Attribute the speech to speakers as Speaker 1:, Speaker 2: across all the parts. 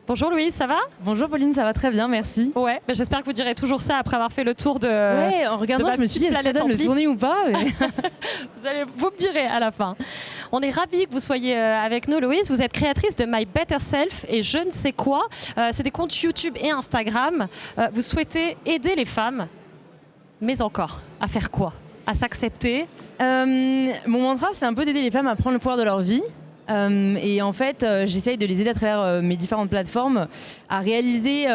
Speaker 1: Bonjour Louise, ça va?
Speaker 2: Bonjour Pauline, ça va très bien, merci.
Speaker 1: Ouais, j'espère que vous direz toujours ça après avoir fait le tour de.
Speaker 2: Ouais, en regardant, je me suis dit, est-ce que ça donne le tourner ou pas
Speaker 1: Vous me direz à la fin. On est ravis que vous soyez avec nous, Louise. Vous êtes créatrice de My Better Self et je ne sais quoi. C'est des comptes YouTube et Instagram. Vous souhaitez aider les femmes, mais encore, à faire quoi? À s'accepter?
Speaker 2: Mon mantra, c'est un peu d'aider les femmes à prendre le pouvoir de leur vie. Et en fait, j'essaye de les aider à travers mes différentes plateformes à réaliser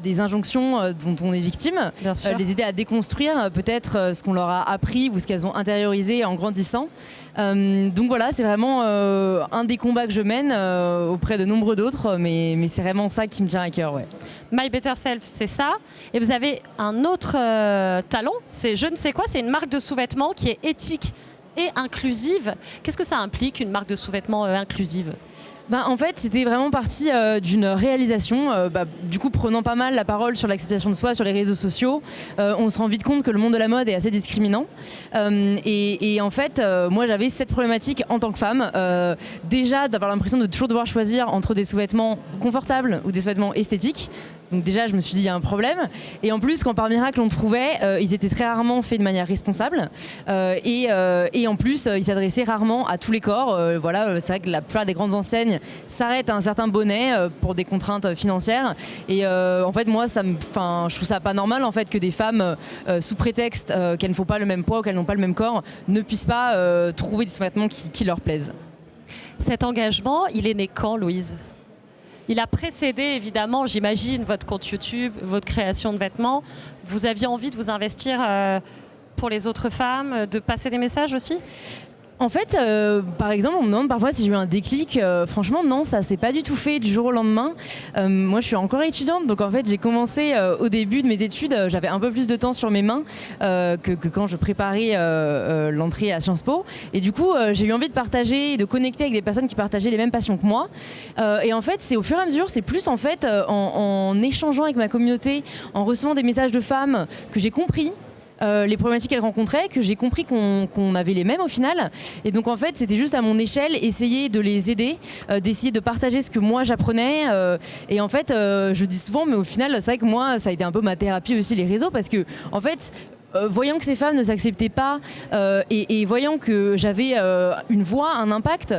Speaker 2: des injonctions dont on est victime, les aider à déconstruire peut-être ce qu'on leur a appris ou ce qu'elles ont intériorisé en grandissant. Donc voilà, c'est vraiment un des combats que je mène auprès de nombreux d'autres, mais c'est vraiment ça qui me tient à cœur. Ouais.
Speaker 1: My Better Self, c'est ça. Et vous avez un autre talent, c'est je ne sais quoi, c'est une marque de sous-vêtements qui est éthique et inclusive. Qu'est-ce que ça implique, une marque de sous-vêtements inclusive?
Speaker 2: En fait, c'était vraiment parti d'une réalisation, du coup prenant pas mal la parole sur l'acceptation de soi sur les réseaux sociaux. On se rend vite compte que le monde de la mode est assez discriminant. Et en fait, moi j'avais cette problématique en tant que femme. Déjà d'avoir l'impression de toujours devoir choisir entre des sous-vêtements confortables ou des sous-vêtements esthétiques. Donc déjà, je me suis dit, il y a un problème. Et en plus, quand par miracle on trouvait, ils étaient très rarement faits de manière responsable. Et en plus, ils s'adressaient rarement à tous les corps. C'est vrai que la plupart des grandes enseignes s'arrêtent à un certain bonnet pour des contraintes financières. Et en fait, moi, je trouve ça pas normal en fait, que des femmes, sous prétexte qu'elles ne font pas le même poids ou qu'elles n'ont pas le même corps, ne puissent pas trouver des vêtements qui leur plaisent.
Speaker 1: Cet engagement, il est né quand, Louise ? Il a précédé, évidemment, j'imagine, votre compte YouTube, votre création de vêtements. Vous aviez envie de vous investir pour les autres femmes, de passer des messages aussi ?
Speaker 2: En fait, par exemple, on me demande parfois si j'ai eu un déclic. Franchement, non, ça s'est pas du tout fait du jour au lendemain. Moi, je suis encore étudiante, donc en fait, j'ai commencé au début de mes études. J'avais un peu plus de temps sur mes mains que quand je préparais l'entrée à Sciences Po. Et du coup, j'ai eu envie de partager et de connecter avec des personnes qui partageaient les mêmes passions que moi. Et en fait, c'est au fur et à mesure, c'est plus en fait en échangeant avec ma communauté, en recevant des messages de femmes que j'ai compris. Les problématiques qu'elles rencontraient, que j'ai compris qu'on avait les mêmes au final. Et donc en fait, c'était juste à mon échelle, essayer de les aider, d'essayer de partager ce que moi j'apprenais. Et en fait, je dis souvent, mais au final, c'est vrai que moi, ça a été un peu ma thérapie aussi, les réseaux, parce que en fait, voyant que ces femmes ne s'acceptaient pas et voyant que j'avais une voix, un impact,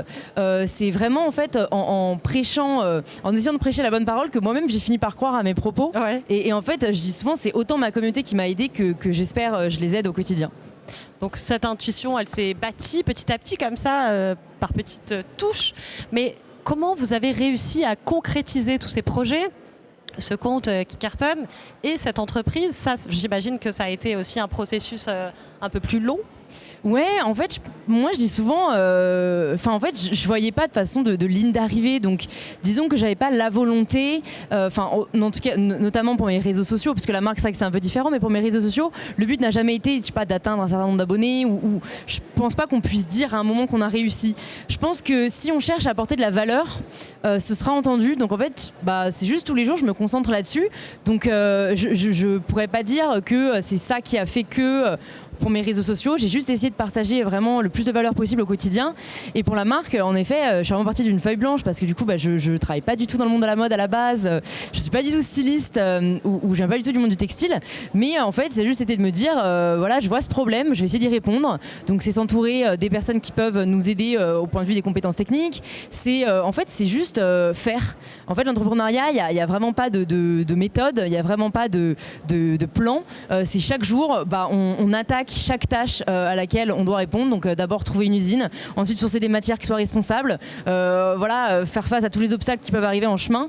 Speaker 2: c'est vraiment en fait en prêchant, en essayant de prêcher la bonne parole que moi-même j'ai fini par croire à mes propos. Ouais. Et en fait, je dis souvent, c'est autant ma communauté qui m'a aidée que j'espère je les aide au quotidien.
Speaker 1: Donc cette intuition, elle s'est bâtie petit à petit comme ça, par petites touches. Mais comment vous avez réussi à concrétiser tous ces projets ? Ce compte qui cartonne et cette entreprise, ça, j'imagine que ça a été aussi un processus un peu plus long.
Speaker 2: Ouais, en fait, moi je dis souvent, je voyais pas de façon de ligne d'arrivée, donc disons que j'avais pas la volonté, en tout cas, notamment pour mes réseaux sociaux, parce que la marque c'est vrai que c'est un peu différent, mais pour mes réseaux sociaux, le but n'a jamais été, d'atteindre un certain nombre d'abonnés, ou je pense pas qu'on puisse dire à un moment qu'on a réussi. Je pense que si on cherche à apporter de la valeur, ce sera entendu. Donc en fait, c'est juste tous les jours, je me concentre là-dessus. Donc je pourrais pas dire que c'est ça qui a fait que pour mes réseaux sociaux, j'ai juste essayé de partager vraiment le plus de valeur possible au quotidien. Et pour la marque, en effet, je suis vraiment partie d'une feuille blanche parce que du coup, je travaille pas du tout dans le monde de la mode à la base. Je suis pas du tout styliste ou je viens pas du tout du monde du textile. Mais en fait, c'est juste été de me dire, je vois ce problème, je vais essayer d'y répondre. Donc, c'est s'entourer des personnes qui peuvent nous aider au point de vue des compétences techniques. C'est juste faire. En fait, l'entrepreneuriat, il y a vraiment pas de méthode, il y a vraiment pas de plan. C'est chaque jour, on attaque chaque tâche à laquelle on doit répondre. Donc d'abord trouver une usine, ensuite sourcer des matières qui soient responsables, faire face à tous les obstacles qui peuvent arriver en chemin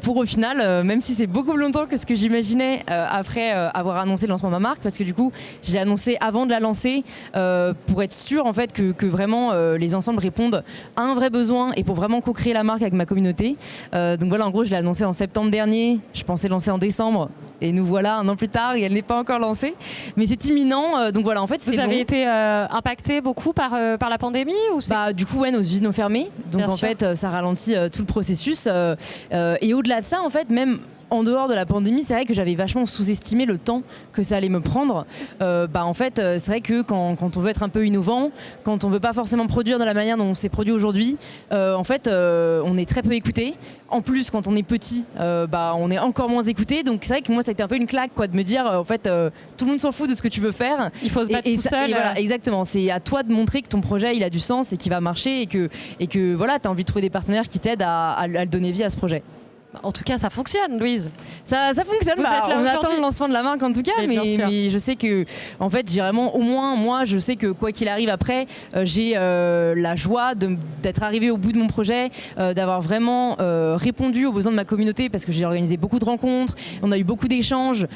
Speaker 2: pour au final, même si c'est beaucoup plus longtemps que ce que j'imaginais après avoir annoncé le lancement de ma marque, parce que du coup je l'ai annoncé avant de la lancer pour être sûr en fait que vraiment les ensembles répondent à un vrai besoin et pour vraiment co-créer la marque avec ma communauté. Donc voilà, en gros je l'ai annoncé en septembre dernier, je pensais lancer en décembre et nous voilà un an plus tard et elle n'est pas encore lancée, mais c'est imminent. Donc voilà, en fait, c'est
Speaker 1: Vous avez été impacté beaucoup par la pandémie ou c'est...
Speaker 2: Du coup, nos usines ont fermé. Donc, en fait, ça ralentit tout le processus. Et au-delà de ça, en fait, même en dehors de la pandémie, c'est vrai que j'avais vachement sous-estimé le temps que ça allait me prendre. En fait, c'est vrai que quand on veut être un peu innovant, quand on veut pas forcément produire de la manière dont on s'est produit aujourd'hui, en fait, on est très peu écouté. En plus, quand on est petit, on est encore moins écouté. Donc c'est vrai que moi, ça a été un peu une claque, quoi, de me dire, en fait, tout le monde s'en fout de ce que tu veux faire.
Speaker 1: Il faut se battre tout seul.
Speaker 2: Et voilà, exactement. C'est à toi de montrer que ton projet, il a du sens et qu'il va marcher et que voilà, tu as envie de trouver des partenaires qui t'aident à le donner vie à ce projet.
Speaker 1: En tout cas, ça fonctionne, Louise.
Speaker 2: Ça fonctionne. On attend le lancement de la marque en tout cas, mais je sais que, en fait, j'ai vraiment, au moins, moi, je sais que quoi qu'il arrive après, j'ai la joie d'être arrivée au bout de mon projet, d'avoir vraiment répondu aux besoins de ma communauté parce que j'ai organisé beaucoup de rencontres, on a eu beaucoup d'échanges.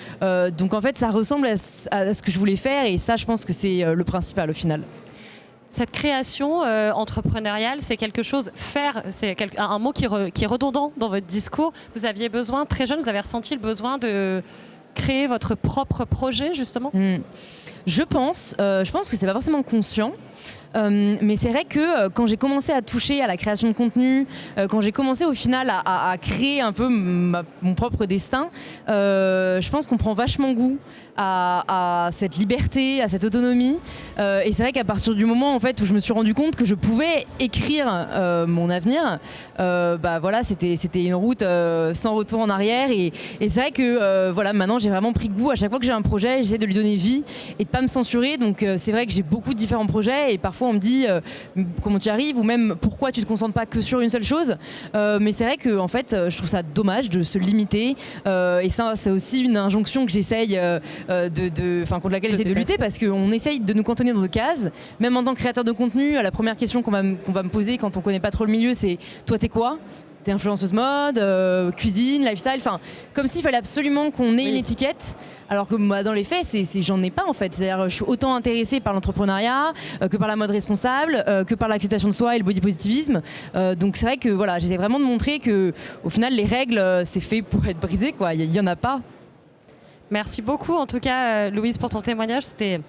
Speaker 2: Donc, en fait, ça ressemble à ce que je voulais faire et ça, je pense que c'est le principal au final.
Speaker 1: Cette création entrepreneuriale, c'est quelque chose, c'est un mot qui est redondant dans votre discours. Vous aviez besoin, très jeune, vous avez ressenti le besoin de créer votre propre projet, justement
Speaker 2: Je pense que c'est pas forcément conscient. Mais c'est vrai que quand j'ai commencé à toucher à la création de contenu, quand j'ai commencé au final à créer un peu mon propre destin, je pense qu'on prend vachement goût à cette liberté, à cette autonomie. Et c'est vrai qu'à partir du moment en fait, où je me suis rendu compte que je pouvais écrire mon avenir, voilà, c'était une route sans retour en arrière. Et c'est vrai que voilà, maintenant j'ai vraiment pris goût. À chaque fois que j'ai un projet, j'essaie de lui donner vie et de pas me censurer. Donc c'est vrai que j'ai beaucoup de différents projets et parfois on me dit comment tu y arrives ou même pourquoi tu te concentres pas que sur une seule chose. Mais c'est vrai que en fait, je trouve ça dommage de se limiter. Et ça, c'est aussi une injonction que j'essaye contre laquelle j'essaie de lutter parce qu'on essaye de nous cantonner dans des cases. Même en tant que créateur de contenu, la première question qu'on va me poser quand on connaît pas trop le milieu, c'est toi t'es quoi ? T'es influenceuse mode, cuisine, lifestyle, enfin comme s'il fallait absolument qu'on ait une étiquette, alors que moi dans les faits j'en ai pas en fait. C'est-à-dire je suis autant intéressée par l'entrepreneuriat que par la mode responsable, que par l'acceptation de soi et le body positivisme. Donc c'est vrai que voilà, j'essaie vraiment de montrer que au final les règles c'est fait pour être brisé quoi. Il y en a pas.
Speaker 1: Merci beaucoup en tout cas Louise pour ton témoignage, c'était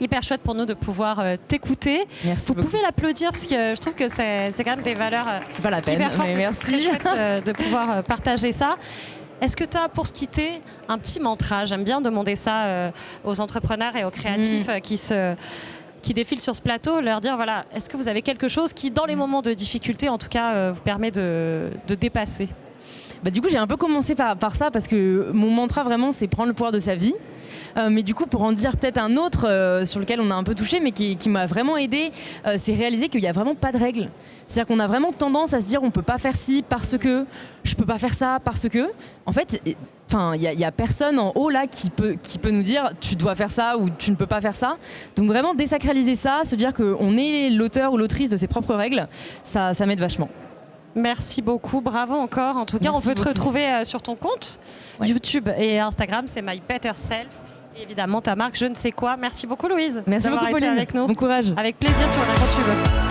Speaker 1: hyper chouette pour nous de pouvoir t'écouter.
Speaker 2: Merci beaucoup.
Speaker 1: Vous pouvez l'applaudir parce que je trouve que c'est quand même des valeurs
Speaker 2: c'est pas la peine,
Speaker 1: hyper fortes.
Speaker 2: mais merci.
Speaker 1: C'est très chouette de pouvoir partager ça. Est-ce que tu as, pour se quitter, un petit mantra ? J'aime bien demander ça aux entrepreneurs et aux créatifs qui défilent sur ce plateau, leur dire, voilà, est-ce que vous avez quelque chose qui, dans les moments de difficulté, en tout cas, vous permet de dépasser ?
Speaker 2: Du coup, j'ai un peu commencé par ça parce que mon mantra vraiment, c'est prendre le pouvoir de sa vie. Mais du coup, pour en dire peut-être un autre sur lequel on a un peu touché, mais qui m'a vraiment aidé, c'est réaliser qu'il n'y a vraiment pas de règles. C'est-à-dire qu'on a vraiment tendance à se dire on peut pas faire ci parce que, je peux pas faire ça parce que. En fait, il y a personne en haut là qui peut nous dire tu dois faire ça ou tu ne peux pas faire ça. Donc vraiment désacraliser ça, se dire qu'on est l'auteur ou l'autrice de ses propres règles, ça m'aide vachement.
Speaker 1: Merci beaucoup, bravo encore. En tout cas,
Speaker 2: Merci
Speaker 1: on peut
Speaker 2: beaucoup.
Speaker 1: te retrouver sur ton compte YouTube et Instagram, c'est My Better Self. Et évidemment, ta marque Je ne sais quoi. Merci beaucoup, Louise.
Speaker 2: Merci beaucoup, Pauline.
Speaker 1: Avec nous.
Speaker 2: Bon courage.
Speaker 1: Avec plaisir, tu reviens quand tu veux.